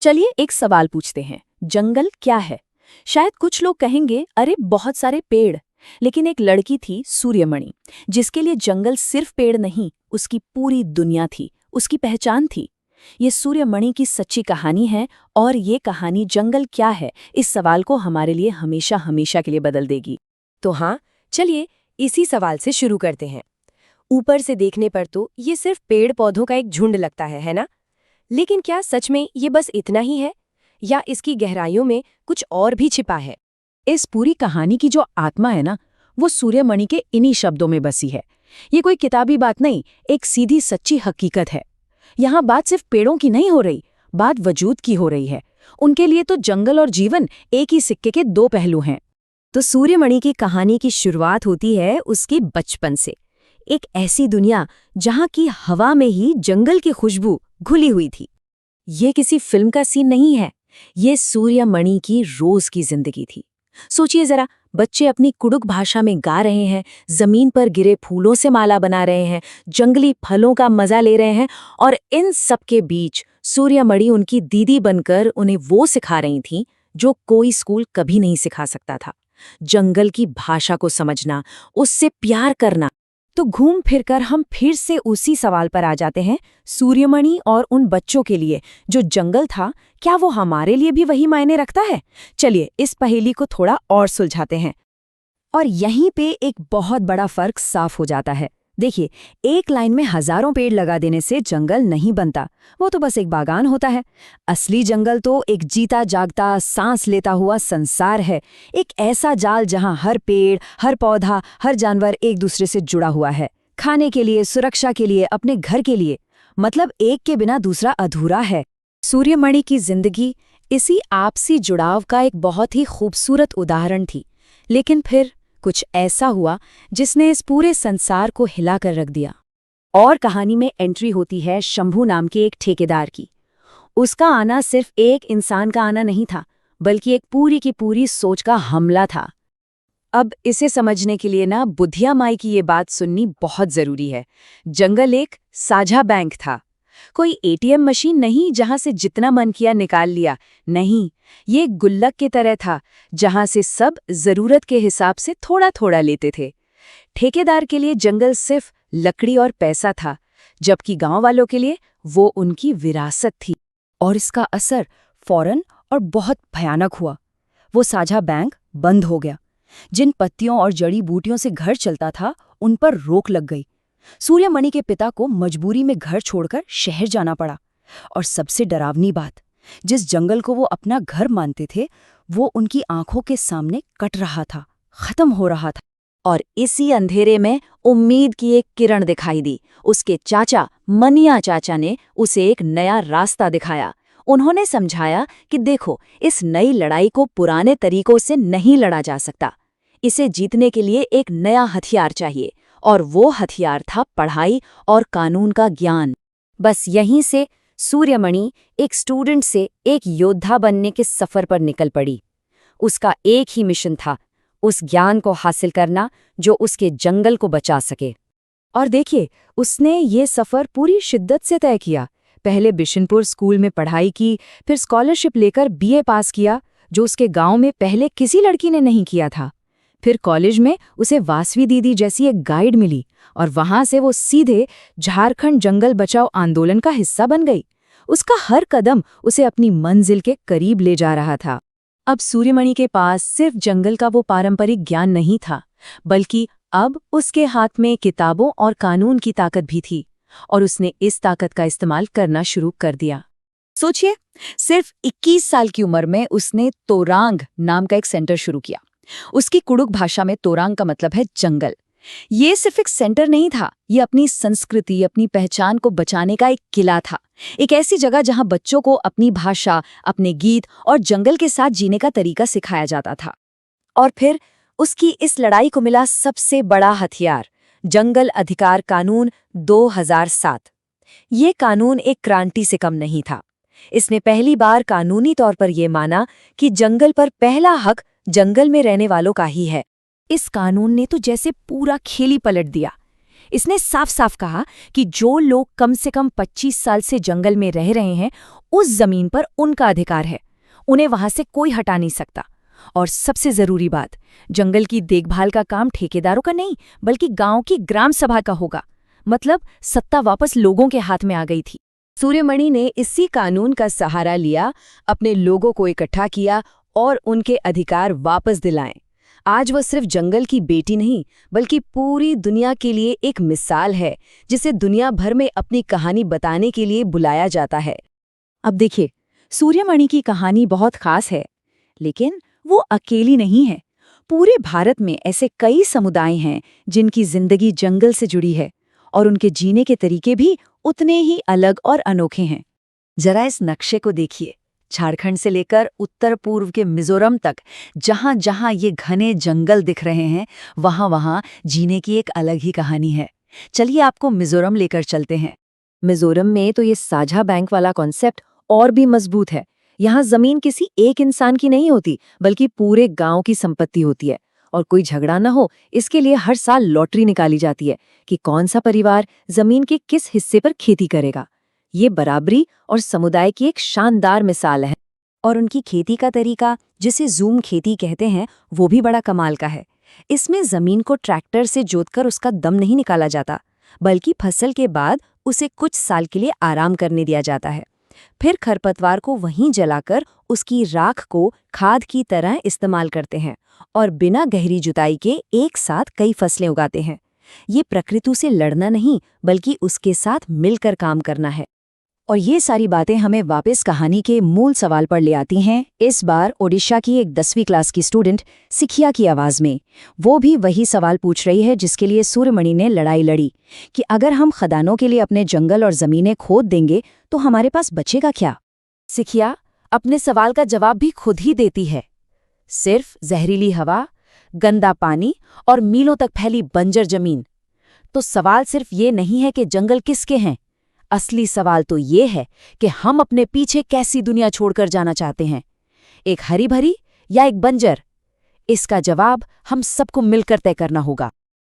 चलिए एक सवाल पूछते हैं, जंगल क्या है? शायद कुछ लोग कहेंगे, अरे बहुत सारे पेड़। लेकिन एक लड़की थी सूर्यमणि, जिसके लिए जंगल सिर्फ पेड़ नहीं, उसकी पूरी दुनिया थी, उसकी पहचान थी। ये सूर्यमणि की सच्ची कहानी है, और ये कहानी जंगल क्या है इस सवाल को हमारे लिए हमेशा हमेशा के लिए बदल देगी। तो हाँ, चलिए इसी सवाल से शुरू करते हैं। ऊपर से देखने पर तो ये सिर्फ पेड़ पौधों का एक झुंड लगता है ना? लेकिन क्या सच में ये बस इतना ही है, या इसकी गहराइयों में कुछ और भी छिपा है? इस पूरी कहानी की जो आत्मा है ना, वो सूर्यमणि के इन्हीं शब्दों में बसी है। ये कोई किताबी बात नहीं, एक सीधी सच्ची हकीकत है। यहाँ बात सिर्फ पेड़ों की नहीं हो रही, बात वजूद की हो रही है। उनके लिए तो जंगल और जीवन एक ही सिक्के के दो पहलू हैं। तो सूर्यमणि की कहानी की शुरुआत होती है उसके बचपन से। एक ऐसी दुनिया जहाँ की हवा में ही जंगल की खुशबू घुली हुई थी। ये किसी फिल्म का सीन नहीं है, ये सूर्यमणि की रोज की जिंदगी थी। सोचिए जरा, बच्चे अपनी कुडुक भाषा में गा रहे हैं, जमीन पर गिरे फूलों से माला बना रहे हैं, जंगली फलों का मजा ले रहे हैं, और इन सब के बीच सूर्यमणि उनकी दीदी बनकर उन्हें वो सिखा रही थी जो कोई स्कूल कभी नहीं सिखा सकता था। जंगल की भाषा को समझना, उससे प्यार करना। तो घूम फिरकर हम फिर से उसी सवाल पर आ जाते हैं, सूर्यमणि और उन बच्चों के लिए जो जंगल था, क्या वो हमारे लिए भी वही मायने रखता है? चलिए इस पहेली को थोड़ा और सुलझाते हैं। और यहीं पे एक बहुत बड़ा फर्क साफ हो जाता है। देखिए, एक लाइन में हजारों पेड़ लगा देने से जंगल नहीं बनता, वो तो बस एक बागान होता है। असली जंगल तो एक जीता जागता, सांस लेता हुआ संसार है। एक ऐसा जाल जहां हर पेड़, हर पौधा, हर जानवर एक दूसरे से जुड़ा हुआ है, खाने के लिए, सुरक्षा के लिए, अपने घर के लिए। मतलब एक के बिना दूसरा अधूरा है। सूर्यमणि की जिंदगी इसी आपसी जुड़ाव का एक बहुत ही खूबसूरत उदाहरण थी। लेकिन फिर कुछ ऐसा हुआ जिसने इस पूरे संसार को हिलाकर रख दिया। और कहानी में एंट्री होती है शंभू नाम के एक ठेकेदार की। उसका आना सिर्फ एक इंसान का आना नहीं था, बल्कि एक पूरी की पूरी सोच का हमला था। अब इसे समझने के लिए ना बुद्धिया माई की ये बात सुननी बहुत जरूरी है। जंगल एक साझा बैंक था, कोई एटीएम मशीन नहीं जहां से जितना मन किया निकाल लिया। नहीं, ये एक गुल्लक की तरह था जहां से सब जरूरत के हिसाब से थोड़ा थोड़ा लेते थे। ठेकेदार के लिए जंगल सिर्फ लकड़ी और पैसा था, जबकि गांव वालों के लिए वो उनकी विरासत थी। और इसका असर फौरन और बहुत भयानक हुआ। वो साझा बैंक बंद हो गया। जिन पत्तियों और जड़ी बूटियों से घर चलता था, उन पर रोक लग गई। सूर्यमणि के पिता को मजबूरी में घर छोड़कर शहर जाना पड़ा। और सबसे डरावनी बात, जिस जंगल को वो अपना घर मानते थे, वो उनकी आंखों के सामने कट रहा था, खत्म हो रहा था। और इसी अंधेरे में उम्मीद की एक किरण दिखाई दी। उसके चाचा, मनिया चाचा ने उसे एक नया रास्ता दिखाया। उन्होंने समझाया कि देखो, इस नई लड़ाई को पुराने तरीकों से नहीं लड़ा जा सकता। इसे जीतने के लिए एक नया हथियार चाहिए, और वो हथियार था पढ़ाई और कानून का ज्ञान। बस यहीं से सूर्यमणि एक स्टूडेंट से एक योद्धा बनने के सफर पर निकल पड़ी। उसका एक ही मिशन था, उस ज्ञान को हासिल करना जो उसके जंगल को बचा सके। और देखिए, उसने ये सफर पूरी शिद्दत से तय किया। पहले बिशनपुर स्कूल में पढ़ाई की, फिर स्कॉलरशिप लेकर बीए पास किया, जो उसके गांव में पहले किसी लड़की ने नहीं किया था। फिर कॉलेज में उसे वासवी दीदी जैसी एक गाइड मिली, और वहां से वो सीधे झारखंड जंगल बचाओ आंदोलन का हिस्सा बन गई। उसका हर कदम उसे अपनी मंजिल के करीब ले जा रहा था। अब सूर्यमणि के पास सिर्फ जंगल का वो पारंपरिक ज्ञान नहीं था, बल्कि अब उसके हाथ में किताबों और कानून की ताकत भी थी, और उसने इस ताकत का इस्तेमाल करना शुरू कर दिया। सोचिए, सिर्फ 21 साल की उम्र में उसने तोरांग नाम का एक सेंटर शुरू किया। उसकी कुडुक भाषा में तोरांग का मतलब है जंगल। ये सिर्फ एक सेंटर नहीं था, ये अपनी संस्कृति, अपनी पहचान को बचाने का एक किला था। एक ऐसी जगह जहां बच्चों को अपनी भाषा, अपने गीत और जंगल के साथ जीने का तरीका सिखाया जाता था। और फिर उसकी इस लड़ाई को मिला सबसे बड़ा हथियार, जंगल अधिकार कानून 2007। ये कानून एक क्रांति से कम नहीं था। इसने पहली बार कानूनी तौर पर यह माना कि जंगल पर पहला हक जंगल में रहने वालों का ही है। इस कानून ने तो जैसे पूरा खेल ही पलट दिया। इसने साफ साफ कहा कि जो लोग कम से कम 25 साल से जंगल में रह रहे हैं, उस जमीन पर उनका अधिकार है, उन्हें वहां से कोई हटा नहीं सकता। और सबसे जरूरी बात, जंगल की देखभाल का काम ठेकेदारों का नहीं, बल्कि गांव की ग्राम सभा का होगा। मतलब सत्ता वापस लोगों के हाथ में आ गई थी। सूर्यमणि ने इसी कानून का सहारा लिया, अपने लोगों को इकट्ठा किया और उनके अधिकार वापस दिलाए। आज वह सिर्फ जंगल की बेटी नहीं, बल्कि पूरी दुनिया के लिए एक मिसाल है, जिसे दुनिया भर में अपनी कहानी बताने के लिए बुलाया जाता है। अब देखिए, सूर्यमणि की कहानी बहुत खास है, लेकिन वो अकेली नहीं है। पूरे भारत में ऐसे कई समुदाय हैं जिनकी जिंदगी जंगल से जुड़ी है, और उनके जीने के तरीके भी उतने ही अलग और अनोखे हैं। जरा इस नक्शे को देखिए, झारखंड से लेकर उत्तर पूर्व के मिजोरम तक जहां जहां ये घने जंगल दिख रहे हैं, वहां वहां जीने की एक अलग ही कहानी है। चलिए आपको मिजोरम लेकर चलते हैं। मिजोरम में तो ये साझा बैंक वाला कॉन्सेप्ट और भी मजबूत है। यहाँ जमीन किसी एक इंसान की नहीं होती, बल्कि पूरे गांव की संपत्ति होती है। और कोई झगड़ा न हो, इसके लिए हर साल लॉटरी निकाली जाती है कि कौन सा परिवार जमीन के किस हिस्से पर खेती करेगा। ये बराबरी और समुदाय की एक शानदार मिसाल है। और उनकी खेती का तरीका, जिसे जूम खेती कहते हैं, वो भी बड़ा कमाल का है। इसमें जमीन को ट्रैक्टर से जोतकर उसका दम नहीं निकाला जाता, बल्कि फसल के बाद उसे कुछ साल के लिए आराम करने दिया जाता है। फिर खरपतवार को वहीं जलाकर उसकी राख को खाद की तरह इस्तेमाल करते हैं और बिना गहरी जुताई के एक साथ कई फसलें उगाते हैं। ये प्रकृति से लड़ना नहीं, बल्कि उसके साथ मिलकर काम करना है। और ये सारी बातें हमें वापस कहानी के मूल सवाल पर ले आती हैं, इस बार ओडिशा की एक 10वीं क्लास की स्टूडेंट सिखिया की आवाज़ में। वो भी वही सवाल पूछ रही है जिसके लिए सूर्यमणि ने लड़ाई लड़ी, कि अगर हम खदानों के लिए अपने जंगल और ज़मीनें खोद देंगे तो हमारे पास बचेगा क्या। सिखिया अपने सवाल का जवाब भी खुद ही देती है। सिर्फ जहरीली हवा, गंदा पानी और मीलों तक फैली बंजर जमीन। तो सवाल सिर्फ ये नहीं है कि जंगल किसके हैं, असली सवाल तो ये है कि हम अपने पीछे कैसी दुनिया छोड़कर जाना चाहते हैं, एक हरी भरी या एक बंजर। इसका जवाब हम सबको मिलकर तय करना होगा।